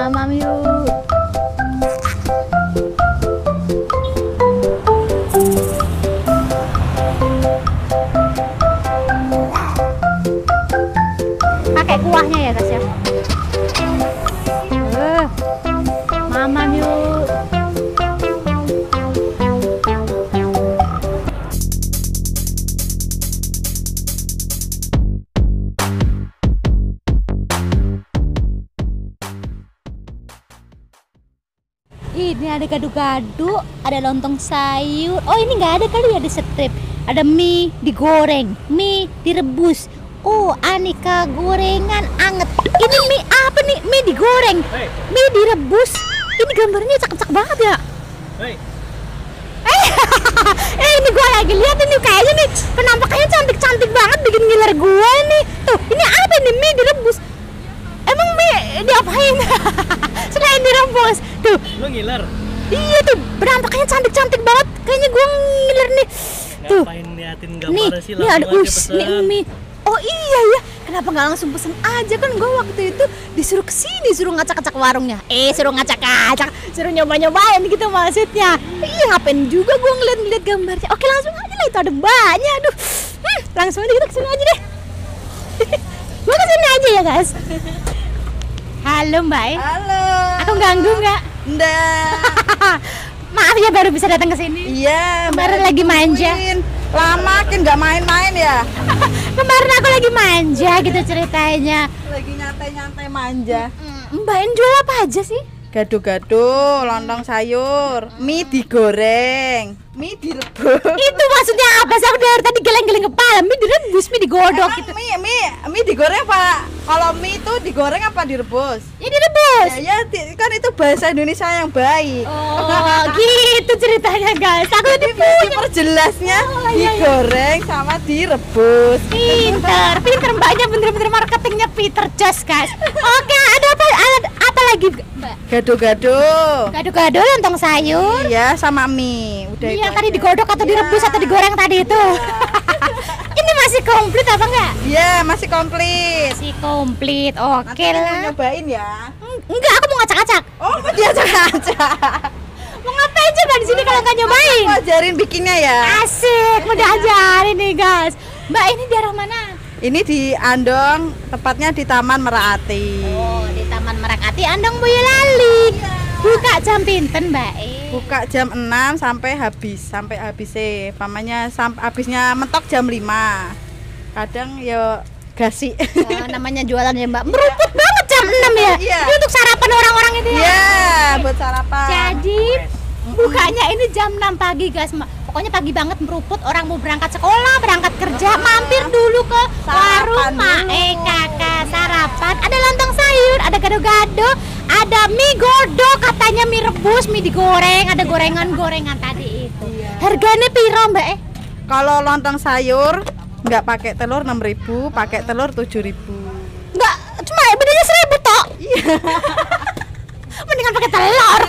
mamam yuk. Pakai kuahnya ya guys ya. Mamam yuk. Ini ada gado-gado, ada lontong sayur. Oh ini nggak ada kali ya di strip. Ada mie digoreng, mie direbus. Oh aneka gorengan anget. Ini mie apa nih? Mie digoreng, mie direbus. Ini gambarnya cakep-cakep banget ya. Ini gua lagi lihat ini kayaknya nih penampakannya cantik-cantik banget, bikin ngiler gua nih. Tuh ini apa nih? Mie direbus. Emang mie diapain? Selain direbus. Tuh. Lu ngiler? Iya tuh, penampakannya cantik-cantik banget. Kayaknya gua ngiler nih. Tuh. Ngapain liatin Nih, gambar sih? nih ada Langsung aja pesen. mie. Oh iya ya, kenapa nggak langsung pesen aja? Kan gua waktu itu disuruh kesini, suruh ngacak-ngacak warungnya. Suruh ngacak-ngacak, suruh nyoba-nyobain gitu maksudnya. Iya, ngapain juga gua ngeliat-ngeliat gambarnya. Oke, langsung aja lah, itu ada banyak. Aduh, langsung aja kita kesini aja deh. Gua kesini aja ya guys. Halo Mbak. Halo. Aku ganggu nggak? Nggak. Maaf ya baru bisa datang ke sini. Iya. Kemarin lagi manja. Lama kan nggak main-main ya. Kemarin aku lagi manja gitu ceritanya. Lagi nyantai-nyantai manja. Mbak ini jual apa aja sih? Gado-gado, lontong sayur, mie digoreng, mie direbus. Itu maksudnya apa sih? Aku dari tadi geleng-geleng kepala. Mie direbus, mie digodok Emang gitu. mie digoreng apa? Kalau mie itu digoreng apa direbus? Ya direbus. Kan itu bahasa Indonesia yang baik. Oh, gitu ceritanya guys. Aku tadi punya. Perjelasnya Oh, iya, iya. digoreng sama direbus. Pinter mbaknya, bener-bener marketingnya Peter Jos guys. Oke, ada apa lagi Mbak? Gado-gado. Gado-gado, lontong sayur. Iya, sama mie. Udah Mie itu yang tadi aja. digodok atau direbus Iya. atau digoreng tadi itu. Ini masih komplit apa enggak? Iya, masih komplit. Masih komplit. Oke Nanti mau lah. nyobain ya. Enggak, aku mau ngacak-ngacak. Oh, mau diajak-ajak. Mau ngapain coba di sini kalau nggak nyobain? Aku ajarin bikinnya ya. Asik, mau diajarin nih guys. Mbak ini daerah mana? Ini di Andong, tepatnya di Taman Meraati. Oh, di Taman Merakati, Andong Boyolali. Buka jam pinten, Mbak? Buka jam 6 sampai habis sih. Pamanya habisnya mentok jam 5. Kadang ya gasi. Oh, namanya jualan ya, Mbak. Meruput banget jam 6 ya. Iya. Itu untuk sarapan orang-orang itu ya. Iya, buat sarapan. Jadi bukanya ini jam 6 pagi, guys. Pokoknya pagi banget meruput, orang mau berangkat sekolah, berangkat kerja, mampir dulu ke warung Mae Kakak sarapan. Ada lontong sayur, ada gado-gado, ada mie godok, katanya mie rebus, mie digoreng, ada gorengan-gorengan tadi itu. Harganya piro, Mbak? Kalau lontong sayur nggak pakai telur 6.000, pakai telur 7.000. Enggak, cuma bedanya 1.000 tok. Iya. Mendingan pakai telur.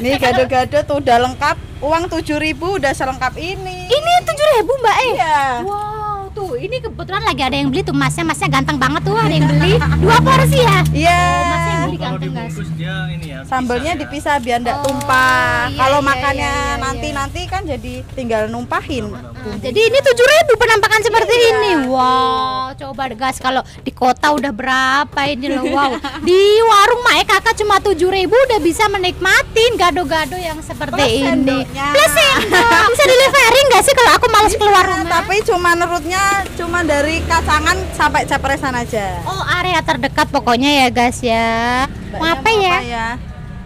Nih gado-gado tuh udah lengkap, uang 7.000 udah selengkap ini. Ini 7.000, Mbak. Iya. Wow, tuh ini kebetulan lagi ada yang beli tuh masnya ganteng banget tuh, ada yang beli 2 porsi ya. Iya. Oh, masnya yang beli Kalau ganteng guys. dibungkus dia ini ya. Sambelnya bisa ya. dipisah biar nggak Oh, tumpah. iya, Kalau iya, makannya iya, iya, nanti kan jadi tinggal numpahin. Jadi ini 7.000 penampakan seperti Iya. ini. Wow, coba deh guys, kalau di kota udah berapa ini loh. Wow, di warung Mae Kakak cuma 7.000 udah bisa menikmatin gado-gado yang seperti Plus ini. sendoknya. Plus sendok. Bisa delivery nggak sih kalau aku malas keluar rumah? Tapi cuma nerutnya cuma dari kacangan sampai Capresan aja. Oh, area terdekat pokoknya ya guys ya. Mau apa ya?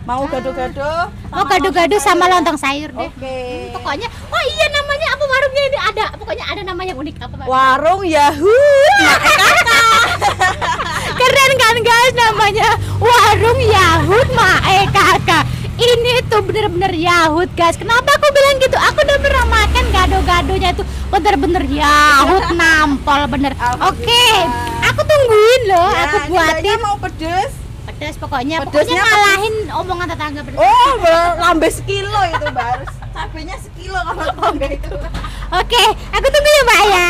Mau gado-gado? Oh, gado-gado sama lontong sayur deh. Oke. Pokoknya, oh iya namanya apa warungnya ini ada, pokoknya ada nama yang unik apa Mbak? Warung Yahoo. Keren kan guys namanya warung Yahut Mae Kakak. Ini tuh bener-bener Yahut guys. Kenapa aku bilang gitu? Aku udah pernah makan gado-gadonya itu bener-bener Yahut nampol bener. Oke, aku tungguin loh. Ya, Aku buatin mau pedes. pedas pokoknya Pedesnya ngalahin omongan tetangga bener. Oh, lambe sekilo itu baru. Cabenya sekilo kalau lambe itu. Oke, aku tunggu ya Mbak ya.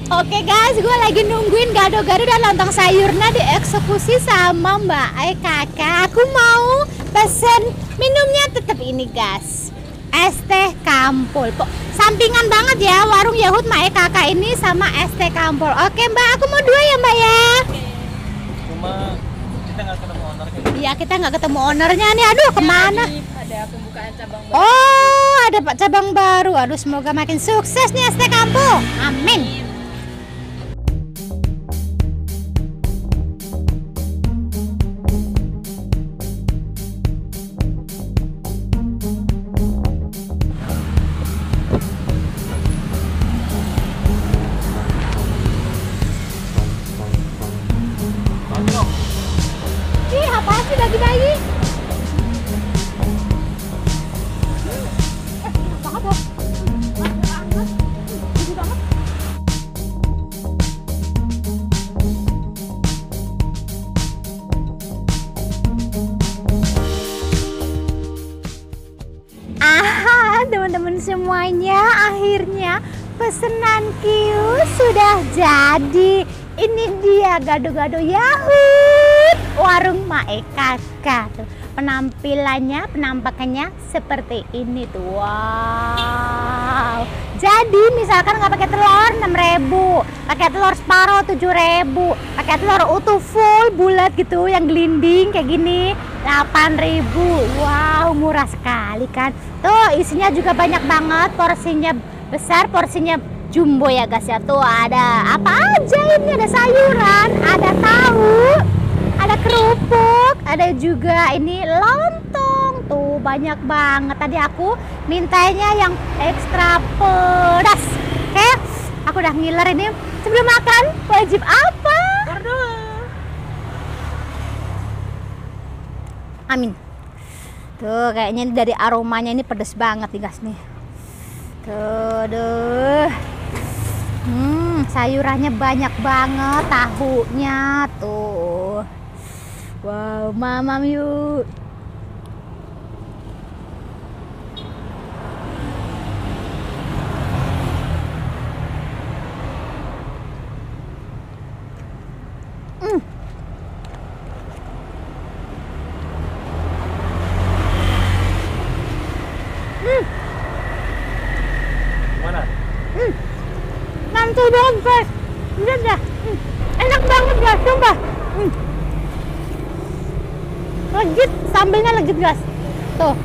Oke guys, gue lagi nungguin gado-gado dan lontong sayurnya dieksekusi sama Mbak Kakak. Aku mau pesen minumnya tetap ini guys, es teh Kampul. Sampingan banget ya warung Yahut Mbak Kakak ini sama es teh Kampul. Oke Mbak, aku mau 2 ya Mbak ya. Cuma kita nggak ketemu ownernya. Iya, kita nggak ketemu ownernya nih. Aduh, kemana? Ada pembukaan cabang baru. Oh, ada Pak cabang baru. Aduh, semoga makin sukses nih es teh Kampul. Amin. Ih, apa sih bagi-bagi? Banget loh. Gede banget. Teman-teman semuanya, akhirnya pesanan Q sudah jadi. Ini dia gado-gado Yahut warung Mae Kakak tuh. Penampakannya seperti ini tuh. Wow. Jadi misalkan nggak pakai telur 6.000, pakai telur separuh 7.000, pakai telur utuh full bulat gitu yang gelinding kayak gini 8.000. Wow, murah sekali kan. Tuh isinya juga banyak banget, porsinya besar, porsinya jumbo ya guys ya. Tuh ada apa aja ini, ada sayuran, ada tahu, ada kerupuk, ada juga ini lontong. Tuh banyak banget. Tadi aku mintanya yang ekstra pedas. Oke, aku udah ngiler ini. Sebelum makan wajib apa? Amin. Tuh kayaknya dari aromanya ini pedas banget nih guys nih. Tuh. Sayurannya banyak banget, tahunya tuh. Wow, mamam yuk. Gimana? Mantul banget guys. Lihat dah. Enak banget guys, sumpah. Legit, sambelnya legit guys. Tuh.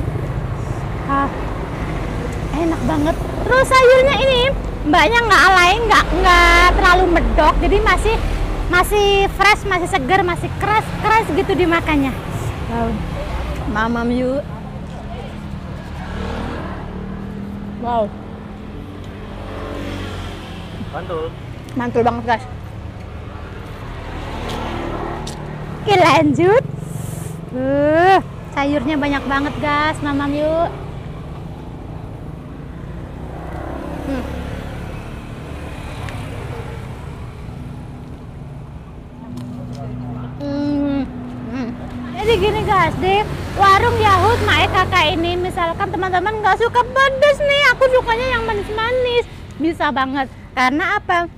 Enak banget. Terus sayurnya ini mbaknya nggak alay, nggak terlalu medok. Jadi masih fresh, masih segar, masih keras gitu dimakannya. Wow. Mamam yuk. Wow. Mantul banget guys. Oke lanjut. Sayurnya banyak banget guys, mamam yuk. Jadi gini guys, di warung Yahut Mae Kakak ini misalkan teman-teman nggak suka pedas nih, aku sukanya yang manis-manis, bisa banget. Karena apa?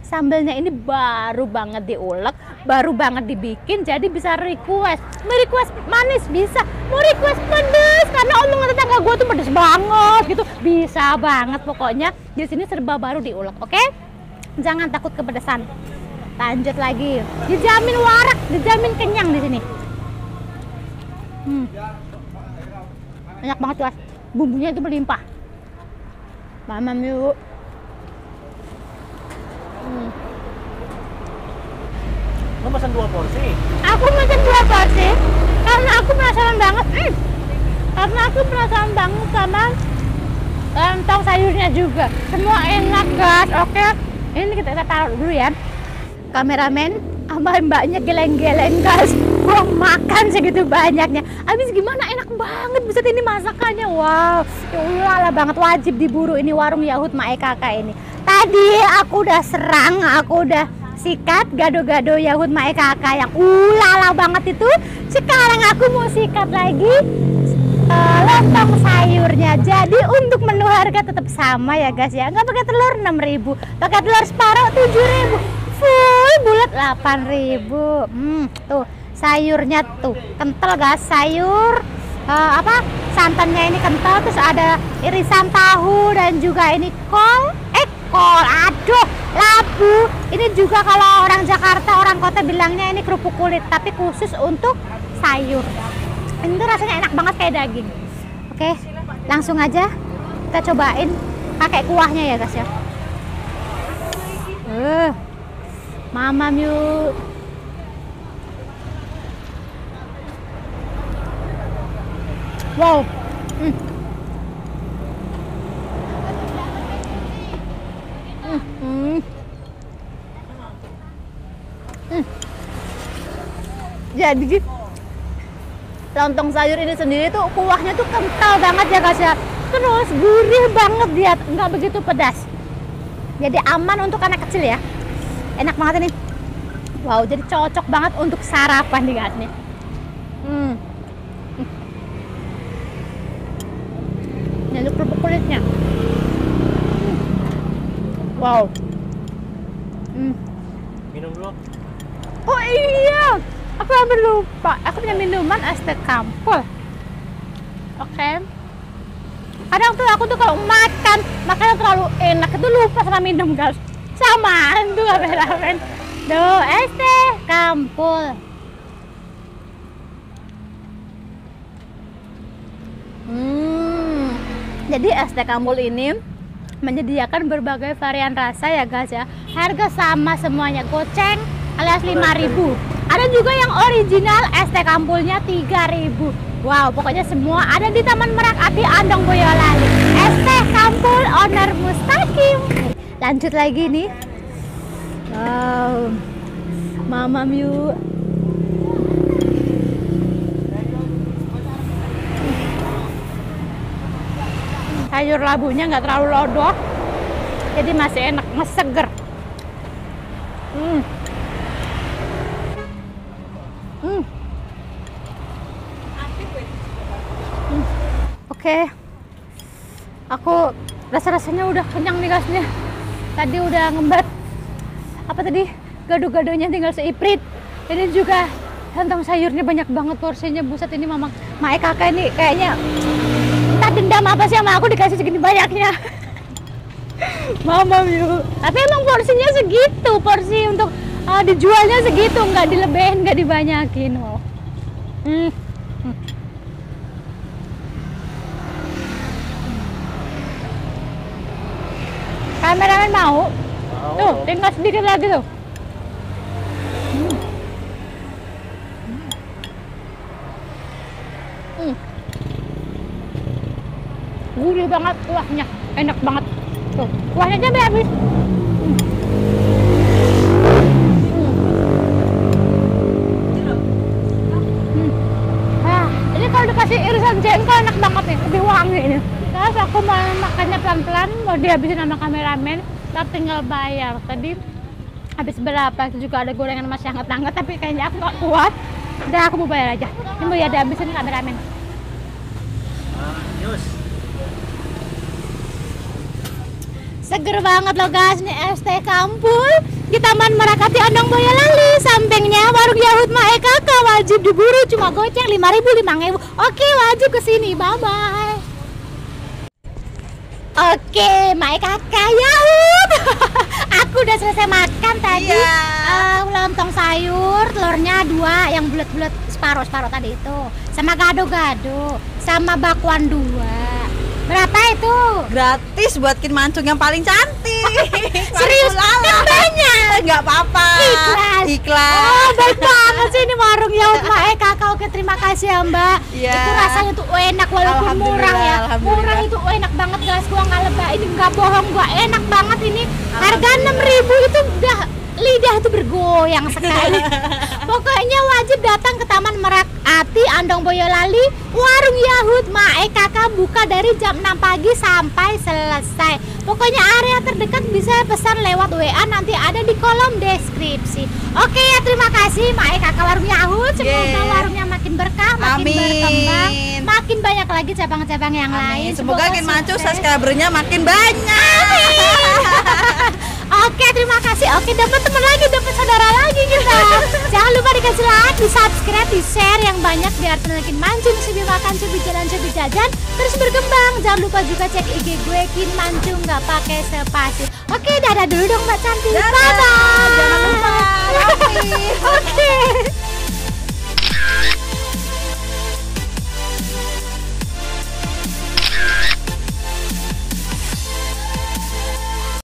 Sambelnya ini baru banget diulek, baru banget dibikin, jadi bisa request. Mau request manis bisa, mau request pedas karena omongan tetangga gue tuh pedas banget gitu, bisa banget. Pokoknya di sini serba baru diulek, oke? Jangan takut kepedesan. Lanjut lagi, dijamin warak, dijamin kenyang di sini. Banyak banget guys, bumbunya itu melimpah. Mamam yuk. Lo pesan 2 porsi? Aku pesan 2 porsi karena aku penasaran banget. Karena aku penasaran banget sama lontong sayurnya juga. Semua enak guys. Oke, ini kita taruh dulu ya. Kameramen sama mbaknya geleng-geleng guys. Buang makan segitu banyaknya. Habis gimana, enak banget buset ini masakannya. Wow, ya ulala banget, wajib diburu ini warung Yahut Mae Kakak ini. Tadi aku udah serang, aku udah sikat gado-gado Yahut Mae Kakak yang ulala banget itu. Sekarang aku mau sikat lagi lontong sayurnya. Jadi untuk menu harga tetap sama ya guys ya. Nggak pakai telur 6.000, pakai telur separuh 7.000, full bulat 8.000. Tuh sayurnya tuh kental guys, sayur santannya ini kental, terus ada irisan tahu dan juga ini kol, aduh labu. Ini juga kalau orang Jakarta, orang kota bilangnya ini kerupuk kulit, tapi khusus untuk sayur. Ini tuh rasanya enak banget kayak daging. Oke, langsung aja kita cobain pakai kuahnya ya guys ya. Mamam yuk. Wow. Jadi lontong sayur ini sendiri tuh kuahnya tuh kental banget ya guys ya. Terus gurih banget dia, nggak begitu pedas. Jadi aman untuk anak kecil ya. Enak banget ini. Wow, jadi cocok banget untuk sarapan nih guys nih. Ini kerupuk kulitnya. Wow. Minum dulu. Oh iya, aku hampir lupa. Aku punya minuman es teh kampul. Oke. Kadang tuh aku tuh kalau makan makanan terlalu enak itu lupa sama minum guys. Samaan tuh ramen. Duh, es teh kampul. Jadi es teh kampul ini menyediakan berbagai varian rasa ya guys ya. Harga sama semuanya, goceng alias 5.000. Ada juga yang original es teh kampulnya 3.000. Wow, pokoknya semua ada di Taman Merak Ati Andong Boyolali. Es teh kampul owner Mustaqim. Lanjut lagi nih. Wow, mamam yuk. Sayur labunya nggak terlalu lodoh, jadi masih enak, masih seger. Oke. Aku rasa-rasanya udah kenyang nih guys nih. Tadi udah ngembat apa tadi, gado-gadonya tinggal seiprit. Ini juga lontong sayurnya banyak banget porsinya, buset. Ini Mak Kakak ini kayaknya entah dendam apa sih sama aku dikasih segini banyaknya. Mamam yuk. Tapi emang porsinya segitu, porsi untuk dijualnya segitu, nggak dilebihin, nggak dibanyakin. Wow. Kameramen mau? Tuh, tinggal sedikit lagi tuh. Gurih banget kuahnya, enak banget. Tuh, kuahnya aja sampai habis. Ini kalau dikasih irisan jengkol enak banget nih, lebih wangi ini. Terus aku mau makannya pelan-pelan, mau dihabisin sama kameramen, tapi tinggal bayar. Tadi habis berapa? Itu juga ada gorengan masih hangat-hangat, tapi kayaknya aku nggak kuat. Udah aku mau bayar aja. Ini mau ya dihabisin kameramen. Seger banget loh guys, nih es teh kampul di Taman Merak Ati Andong Boyolali. Sampingnya warung Yahud Mae Kakak, wajib diburu, cuma goceng 5.000, 5.000. Oke, wajib kesini, bye-bye. Oke, Mae Kakak Yahud. Aku udah selesai makan tadi. Lontong sayur, telurnya 2, yang bulat-bulat separuh-separuh tadi itu. Sama gado-gado, sama bakwan 2. Berapa itu? Gratis buat Kin Mancung yang paling cantik. Serius? Kan banyak. Nggak apa-apa. Ikhlas. Oh, baik banget sih ini warung Yahud Mae Kakak. Oke, terima kasih ya Mbak. Iya. Itu rasanya tuh enak walaupun murah ya. Murah itu enak banget guys. Gua nggak lebay, ini nggak bohong, gua enak banget ini. Harga 6.000 itu udah lidah tuh bergoyang sekali. Pokoknya wajib datang ke Taman Merak Ati Andong Boyolali. Warung Yahud Mae Kakak buka dari jam 6 pagi sampai selesai. Pokoknya area terdekat bisa pesan lewat WA, nanti ada di kolom deskripsi. Oke ya, terima kasih. kasih Mae Kakak Warung Yahut. Semoga Yeah. warungnya makin berkah, makin Amin. berkembang, makin banyak lagi cabang-cabang yang lain. Semoga makin maju, sukses. subscribernya makin banyak. Oke, terima kasih. Oke, dapat teman lagi, dapat saudara lagi kita. Jangan lupa dikasih like, di subscribe, di share yang banyak biar semakin mancung, sebi makan, sebi jalan, sebi jajan, terus berkembang. Jangan lupa juga cek IG gue Kin Mancung nggak pakai spasi. Oke, dadah dulu dong Mbak Cantik. Dadah. Bye-bye. Jangan lupa. Rapi. Oke.